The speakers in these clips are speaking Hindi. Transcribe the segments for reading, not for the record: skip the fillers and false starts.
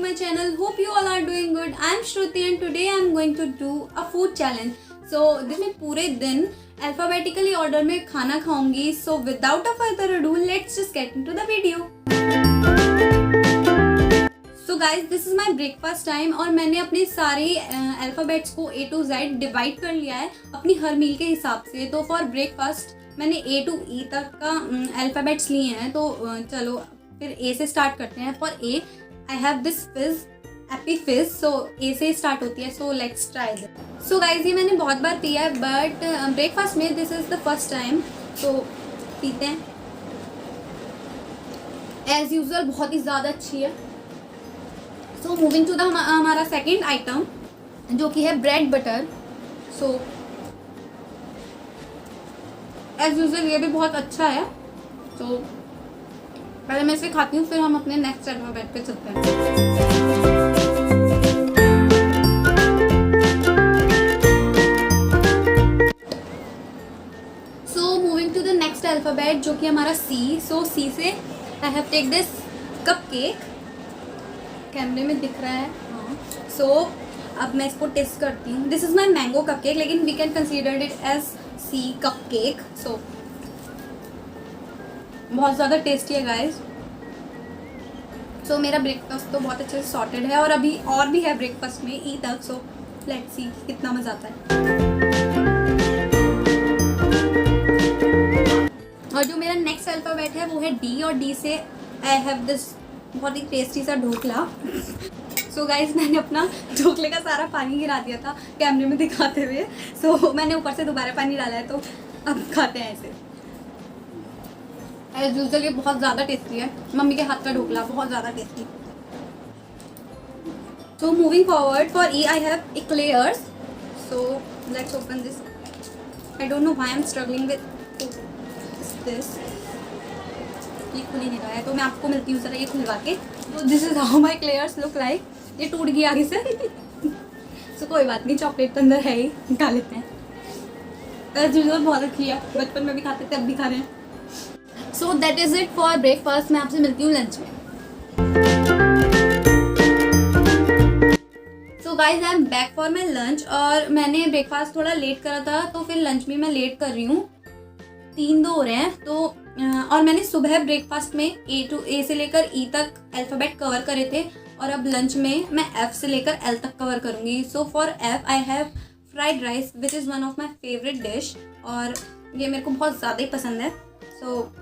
my channel. Hope you all are doing good. I am Shruti and today I am going to do a food challenge. So this मैं पूरे दिन alphabetically order में खाना खाऊंगी. So without a further ado, let's just get into the video. So guys, this is my breakfast time और मैंने अपने सारे अल्फ़ाबेट्स को A to Z डिवाइड कर लिया है अपनी हर मील के हिसाब से. तो फॉर ब्रेकफास्ट मैंने A to E तक का अल्फ़ाबेट्स लिए हैं. तो चलो फिर A से स्टार्ट करते हैं. For A I have this फिज, एपी फिज. सो A से स्टार्ट होती है. So let's try this. So guys ये मैंने बहुत बार पिया है बट ब्रेकफास्ट में this is the first time. तो पीते हैं. एज यूजल बहुत ही ज़्यादा अच्छी है. सो मूविंग टू द हमारा सेकेंड आइटम जो कि है bread butter. So as usual ये भी बहुत अच्छा है. तो पहले मैं इसे खाती हूँ फिर हम अपने नेक्स्ट अल्फ़ाबेट पे चलते हैं. So moving to the next alphabet जो कि हमारा C. सो C से I have take this cup cake. कैमरे में दिख रहा है. हाँ. सो अब मैं इसको टेस्ट करती हूँ. This is my mango cup cake लेकिन we can consider it as C cup cake. So बहुत ज़्यादा टेस्टी है गाइस. सो मेरा ब्रेकफास्ट तो बहुत अच्छे से सॉर्टेड है और अभी और भी है ब्रेकफास्ट में E तक. सो लेट्स सी कितना मज़ा आता है. और जो मेरा नेक्स्ट अल्फ़ाबेट है वो है D और D से आई हैव दिस बहुत ही टेस्टी सा ढोकला. सो गाइस मैंने अपना ढोकले का सारा पानी गिरा दिया था कैमरे में दिखाते हुए. सो मैंने ऊपर से दोबारा पानी डाला है. तो अब खाते हैं ऐसे. एज यूजुअल ये बहुत ज़्यादा टेस्टी है. मम्मी के हाथ का ढोकला बहुत ज़्यादा tasty. So moving forward for E I have eclairs. So let's open this. I don't know why I am struggling with this. ये खुल ही नहीं रहा है तो मैं आपको मिलती हूँ ज़रा ये खुलवा के. तो this is how my क्लेयर्स look like. ये टूट गया आगे से. सो कोई बात नहीं, चॉकलेट तो अंदर है ही, निकाल लेते हैं. एज यूजुअल बहुत अच्छी है. बचपन में भी खाते थे, अब भी खा रहे हैं. So that is it for breakfast. मैं आपसे मिलती हूँ लंच में. So guys I am back for my lunch. और मैंने ब्रेकफास्ट थोड़ा लेट करा था तो फिर लंच में मैं लेट कर रही हूँ. 3-2 हो रहे हैं. तो और मैंने सुबह ब्रेकफास्ट में A से लेकर E तक अल्फ़ाबेट कवर करे थे और अब लंच में मैं F से लेकर L तक कवर करूँगी. So for F I have fried rice which is one of my favourite dish और ये मेरे को बहुत ज़्यादा ही पसंद है. So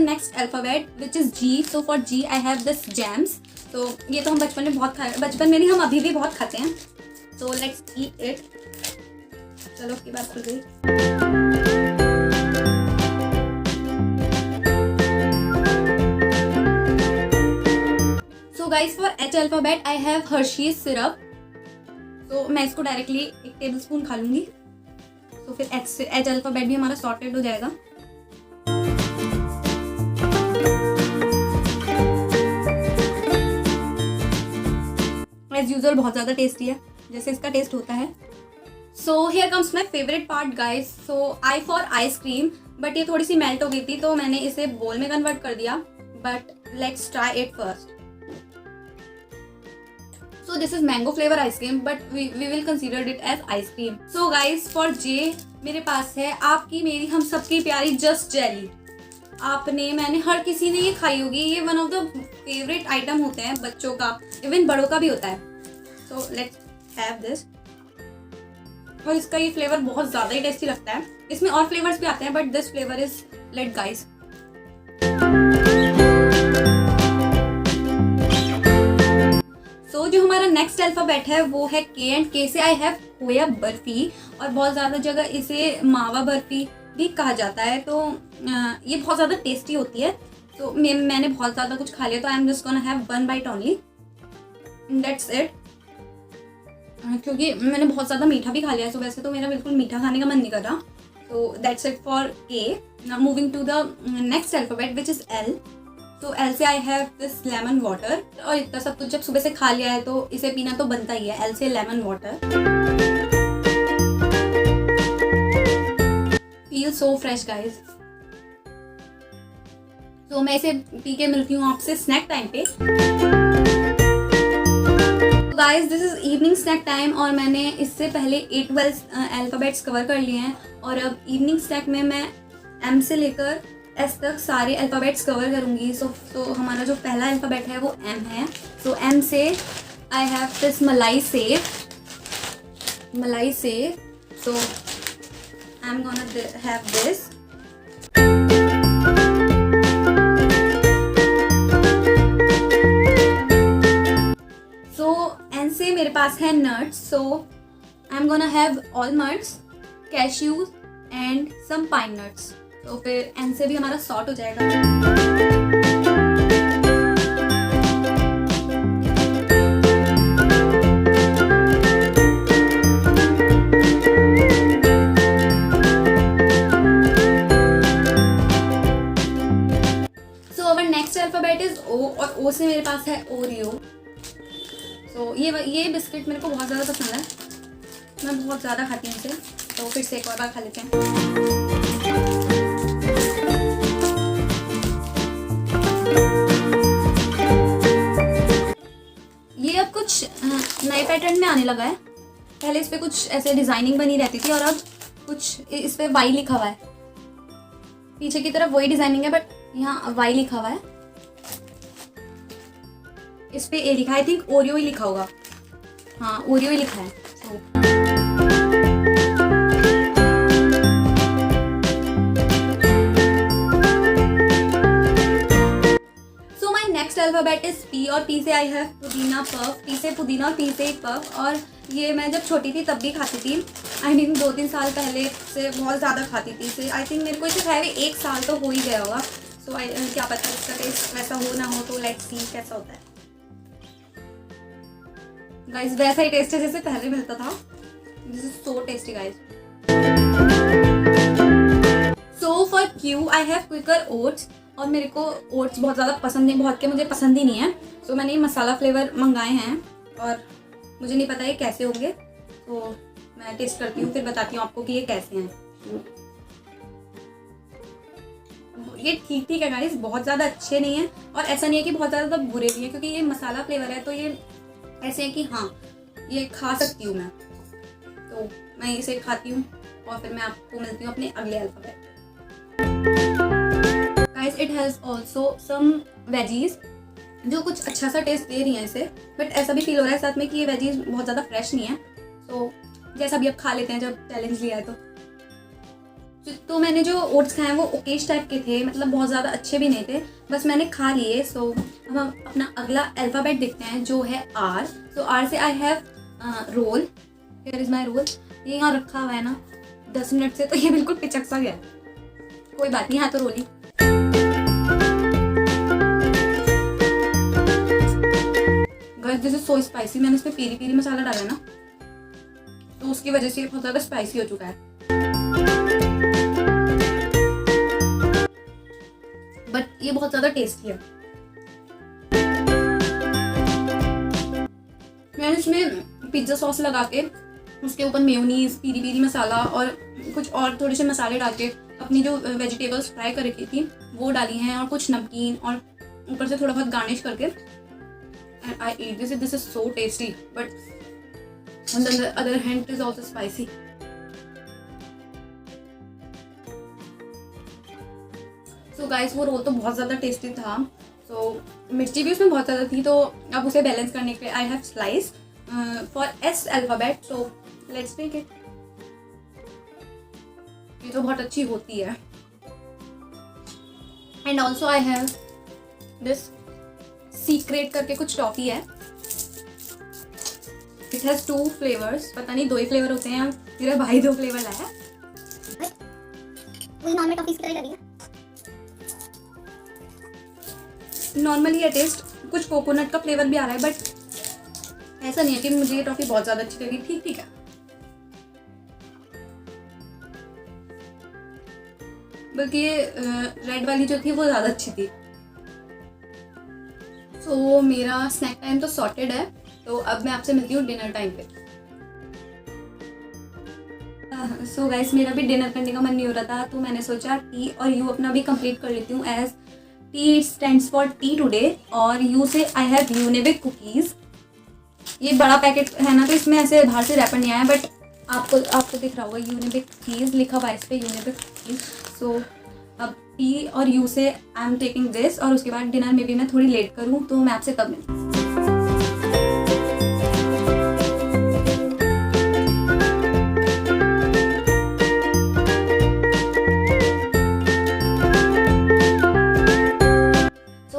next alphabet which is G. So for G I have this jams. तो ये तो हम बचपन में बहुत खाए, बचपन में नहीं हम अभी भी बहुत खाते हैं. So let's eat it. चलो की बात कर गई. सो guys for H alphabet I have Hershey's syrup. तो मैं इसको डायरेक्टली 1 टेबल स्पून खा लूँगी. तो फिर H अल्फ़ाबेट भी हमारा सॉर्टेड हो जाएगा. एज यूजुअल बहुत ज़्यादा टेस्टी है जैसे इसका टेस्ट होता है. So here comes my favourite part guys. So I for ice cream but ये थोड़ी सी मेल्ट हो गई थी तो मैंने इसे बोल में कन्वर्ट कर दिया. But let's try it first. So this is mango flavour ice cream but we will consider it as ice cream. So guys for J मेरे पास है आपकी मेरी हम सबकी प्यारी जस्ट जेली. आपने मैंने हर किसी ने ये खाई होगी. ये one of the favourite item होते हैं बच्चों का, इवन बड़ों का भी होता है. So let's have this. और इसका ये फ्लेवर बहुत ज़्यादा ही टेस्टी लगता है. इसमें और फ्लेवर्स भी आते हैं but this flavour is late guys. So जो हमारा नेक्स्ट अल्फ़ाबेट है वो है K एंड K से आई हैव खोया बर्फी. और बहुत ज़्यादा जगह इसे मावा बर्फी भी कहा जाता है. तो ये बहुत ज़्यादा टेस्टी होती है. तो मैंने बहुत ज़्यादा कुछ खा लिया तो I am just gonna have 1 bite only. That's it. क्योंकि मैंने बहुत ज़्यादा मीठा भी खा लिया है. सो वैसे तो मेरा बिल्कुल मीठा खाने का मन नहीं कर रहा. तो that's it for K. Now moving to the next alphabet which is L. तो एल से I have this lemon water. और इतना सब कुछ जब सुबह से खा लिया है तो इसे पीना तो बनता ही है। एल से lemon water feel so fresh guys. तो मैं इसे पी के मिलती हूँ आपसे स्नैक टाइम पे। Guys this is evening snack time और मैंने इससे पहले 8-12 अल्फ़ाबेट्स कवर कर लिए हैं और अब इवनिंग स्नैक में मैं एम से लेकर एस तक सारे अल्फ़ाबेट्स कवर करूँगी। सो हमारा जो पहला अल्फ़ाबेट है वो एम है। सो एम से I have this malai sev. So I am gonna have this. से मेरे पास है nuts. So I am gonna have almonds, cashews and some pine nuts. तो फिर एन से भी हमारा सॉर्ट हो जाएगा। So our next alphabet is O और ओ से मेरे पास है ओरियो। तो ये बिस्किट मेरे को बहुत ज़्यादा पसंद है, मैं बहुत ज़्यादा खाती हूँ इसे। तो फिर से एक और बार खा लेते हैं। ये अब कुछ नए पैटर्न में आने लगा है। पहले इस पे कुछ ऐसे डिज़ाइनिंग बनी रहती थी और अब कुछ इस पे वाई लिखा हुआ है। पीछे की तरफ वही डिज़ाइनिंग है बट यहाँ वाई लिखा हुआ है। इस पे ए लिखा है, आई थिंक ओरियो ही लिखा होगा। हाँ ओरियो ही लिखा है। So my next alphabet is p और पी से I have pudina puff. P से पुदीना और पी से पफ। और ये मैं जब छोटी थी तब भी खाती थी। आई मीन 2-3 साल पहले से बहुत ज़्यादा खाती थी इसे। आई थिंक मेरे को इसे खाए हुए 1 साल तो हो ही गया होगा। सो क्या पता इसका टेस्ट वैसा हो ना हो, तो लेट्स सी कैसा होता है। गाइस वैसा ही टेस्ट है जैसे पहले मिलता था। This is so tasty guys. So for Q I have quicker oats. और मेरे को ओट्स बहुत ज़्यादा पसंद नहीं, बहुत के मुझे पसंद ही नहीं है। सो मैंने ये मसाला फ्लेवर मंगाए हैं और मुझे नहीं पता ये कैसे होंगे। तो मैं टेस्ट करती हूँ फिर बताती हूँ आपको कि ये कैसे हैं। ये ठीक ठीक है गाइस, बहुत ज़्यादा अच्छे नहीं है और ऐसा नहीं है कि बहुत ज़्यादा बुरे भी हैं, क्योंकि ये मसाला फ्लेवर है तो ये ऐसे है कि हाँ ये खा सकती हूँ मैं। तो मैं इसे खाती हूँ और फिर मैं आपको मिलती हूँ अपने अगले alphabet. Guys it has also some veggies जो कुछ अच्छा सा टेस्ट दे रही हैं इसे, बट ऐसा भी फील हो रहा है साथ में कि ये वेजीज बहुत ज़्यादा फ्रेश नहीं है। तो जैसा भी अब खा लेते हैं जब चैलेंज लिया है तो मैंने जो ओट्स खाए हैं वो ओकेश टाइप के थे, मतलब बहुत ज़्यादा अच्छे भी नहीं थे, बस मैंने खा लिए। सो अब हम अपना अगला अल्फ़ाबेट देखते हैं जो है आर। सो आर से I have roll. Here is my roll. ये यहाँ रखा हुआ है ना 10 मिनट से, तो ये बिल्कुल पिचक सा गया है। कोई बात नहीं, यहाँ तो रोल ही। Guys this is so spicy. मैंने इसमें पेरी पेरी मसाला डाला है ना, तो उसकी वजह से ये बहुत ज़्यादा स्पाइसी हो चुका है। बट ये बहुत ज़्यादा टेस्टी है। मैंने इसमें पिज्ज़ा सॉस लगा के उसके ऊपर मेयोनीज, पीरी पीरी मसाला और कुछ और थोड़े से मसाले डाल के अपनी जो वेजिटेबल्स फ्राई कर रखी थी वो डाली हैं और कुछ नमकीन और ऊपर से थोड़ा बहुत गार्निश करके and I eat this. This is so tasty but on the other hand it is also spicy. So guys वो रोल तो बहुत ज़्यादा टेस्टी था। सो मिर्ची भी उसमें बहुत ज़्यादा थी, तो अब उसे बैलेंस करने के लिए I have slice for S alphabet. So let's take it. ये तो बहुत अच्छी होती है। And also I have this secret करके कुछ टॉफी है। It has 2 flavours. पता नहीं 2 ही फ्लेवर होते हैं, मेरा भाई 2 फ्लेवर लाया। वही नॉर्मल टॉफी की तरह लगी है। नॉर्मली है टेस्ट, कुछ कोकोनट का फ्लेवर भी आ रहा है, बट ऐसा नहीं है कि मुझे ये टॉफी बहुत ज़्यादा अच्छी लगी। ठीक ठीक है। बल्कि ये रेड वाली जो थी वो ज़्यादा अच्छी थी। सो मेरा स्नैक टाइम तो सॉर्टेड है, तो अब मैं आपसे मिलती हूँ डिनर टाइम पे। सो गाइस, मेरा भी डिनर करने का मन नहीं हो रहा था, तो मैंने सोचा टी और यू अपना भी कंप्लीट कर लेती हूँ, as T stands for T today, और यू से आई हैव यूनिबिक कुकीज़। ये बड़ा पैकेट है ना, तो इसमें ऐसे बाहर से रैपर नहीं आया, बट आपको दिख रहा होगा यूनिबिक कुकीज़ लिखा हुआ है इस पर, यूनिबिक कुकीज़। सो अब टी और यू से आई एम टेकिंग दिस, और उसके बाद डिनर में भी मैं थोड़ी लेट करूँ, तो मैं आपसे कब मिलूँ।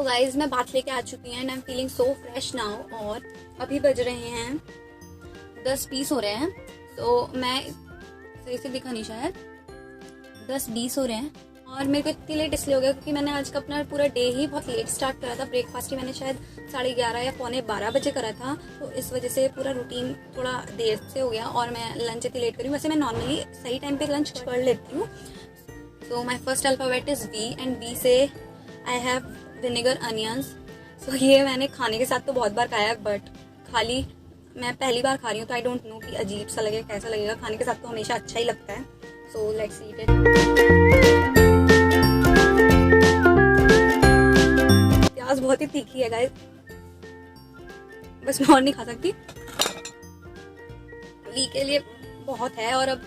गाइज मैं बात लेके आ चुकी हैं and I am feeling so fresh now, और अभी बज रहे हैं 10:20 हो रहे हैं। तो मैं सही से दिखा नहीं शायद, 10:20 हो रहे हैं, और मेरे को इतनी लेट इसलिए हो गया क्योंकि मैंने आज का अपना पूरा डे ही बहुत लेट स्टार्ट करा था। ब्रेकफास्ट ही मैंने शायद 11:30 या 11:45 बजे करा था, तो इस वजह से पूरा रूटीन थोड़ा देर से हो गया, और मैं लंच इतनी लेट करी। वैसे मैं नॉर्मली सही टाइम पे लंच कर लेती हूँ। So my first alphabet is v, and v से I have vinegar onions. So ये मैंने खाने के साथ तो बहुत बार खाया है, बट खाली मैं पहली बार खा रही हूँ, तो आई डोंट नो कि अजीब सा लगेगा कैसा लगेगा। खाने के साथ तो हमेशा अच्छा ही लगता है। So let's eat it. प्याज बहुत ही तीखी है गाइस, बस मैं और नहीं खा सकती, वी के लिए बहुत है। और अब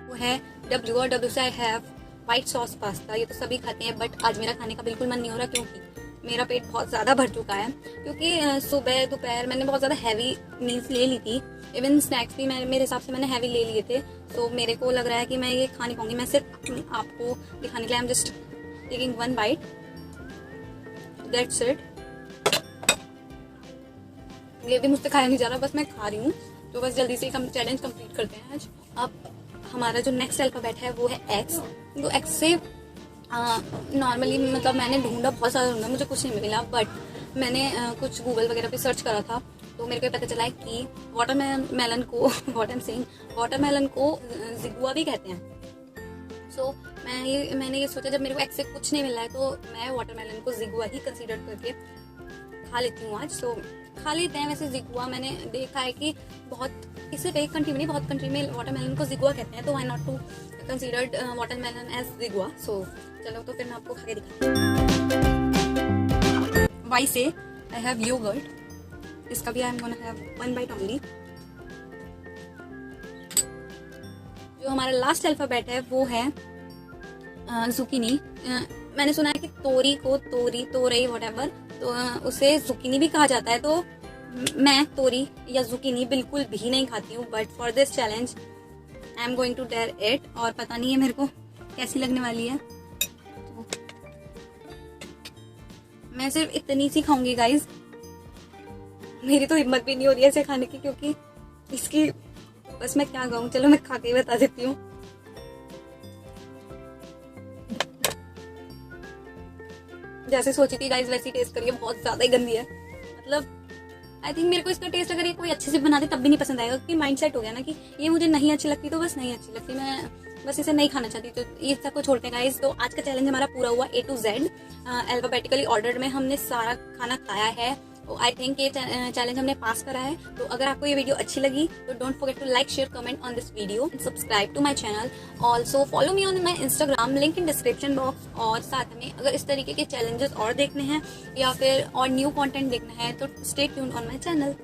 वो है डब्ल्यू, और डब्ल्यू से I have white sauce pasta. ये तो सभी खाते हैं, बट आज मेरा खाने का बिल्कुल मन नहीं हो रहा, क्योंकि मेरा पेट बहुत ज़्यादा भर चुका है। क्योंकि सुबह दोपहर मैंने बहुत ज़्यादा हैवी मील्स ले ली थी, इवन स्नैक्स भी मेरे हिसाब से मैंने हैवी ले लिए थे। तो मेरे को लग रहा है कि मैं ये खा नहीं पाऊंगी। मैं सिर्फ आपको दिखाने के लिए आई am just taking one byte, that's it. ये भी मुझसे खाया नहीं जा रहा, बस मैं खा रही हूँ। तो बस जल्दी से हम चैलेंज कंप्लीट करते हैं आज। अब हमारा जो नेक्स्ट अल्फाबेट है वो है एक्स। तो एक्स से नॉर्मली मतलब मैंने ढूंढा, बहुत सारा ढूंढा, मुझे कुछ नहीं मिला, बट मैंने कुछ गूगल वगैरह पे सर्च करा था, तो मेरे को पता चला है कि वाटरमेलन को वाटरमेलन को जिगुआ भी कहते हैं। सो मैंने ये सोचा, जब मेरे को एक्स से कुछ नहीं मिला है, तो मैं वाटरमेलन को जिगुआ ही कंसीडर करके खा लेती हूँ आज। सो खा लेते हैं। वैसे जिगुआ मैंने देखा है कि सिर्फ एक कंट्री में नहीं, बहुत कंट्री में वाटरमेलन को जिगुआ कहते हैं, तो why not to considered watermelon as जिगुआ। सो चलो, तो फिर मैं आपको खा के दिखाती हूँ। वाई से आई हैव योगर्ट, इसका भी आई am gonna have one byte only. जो हमारा लास्ट अल्फाबेट है वो है जुकीनी। मैंने सुना है कि तोरई व्हाटएवर, तो उसे जुकीनी भी कहा जाता है। तो मैं तोरी या जुकीनी बिल्कुल भी नहीं खाती हूँ, but for this challenge I am going to dare it. और पता नहीं है मेरे को कैसी लगने वाली है, तो मैं सिर्फ इतनी सी खाऊंगी गाइज। मेरी तो हिम्मत भी नहीं हो रही है इसे खाने की, क्योंकि इसकी बस मैं क्या कहूँ। चलो मैं खा के ही बता देती हूँ। जैसे सोची थी गाइज वैसी टेस्ट करिए, बहुत ज्यादा ही गंदी है। मतलब आई थिंक मेरे को इसका टेस्ट अगर ये कोई अच्छे से बनाते तब भी नहीं पसंद आएगा, क्योंकि माइंडसेट हो गया ना कि ये मुझे नहीं अच्छी लगती, तो बस नहीं अच्छी लगती, मैं बस इसे नहीं खाना चाहती। तो ये सब को छोड़ते हैं गाइज। तो आज का चैलेंज हमारा पूरा हुआ A to Z, alphabetically order में हमने सारा खाना खाया है। तो आई थिंक ये चैलेंज हमने पास करा है। तो अगर आपको ये वीडियो अच्छी लगी तो don't forget to like, share, comment on this video and subscribe to my channel. Also follow me on my Instagram, link in description box. और साथ में अगर इस तरीके के चैलेंजेस और देखने हैं या फिर और न्यू कंटेंट देखना है तो stay tuned on my channel.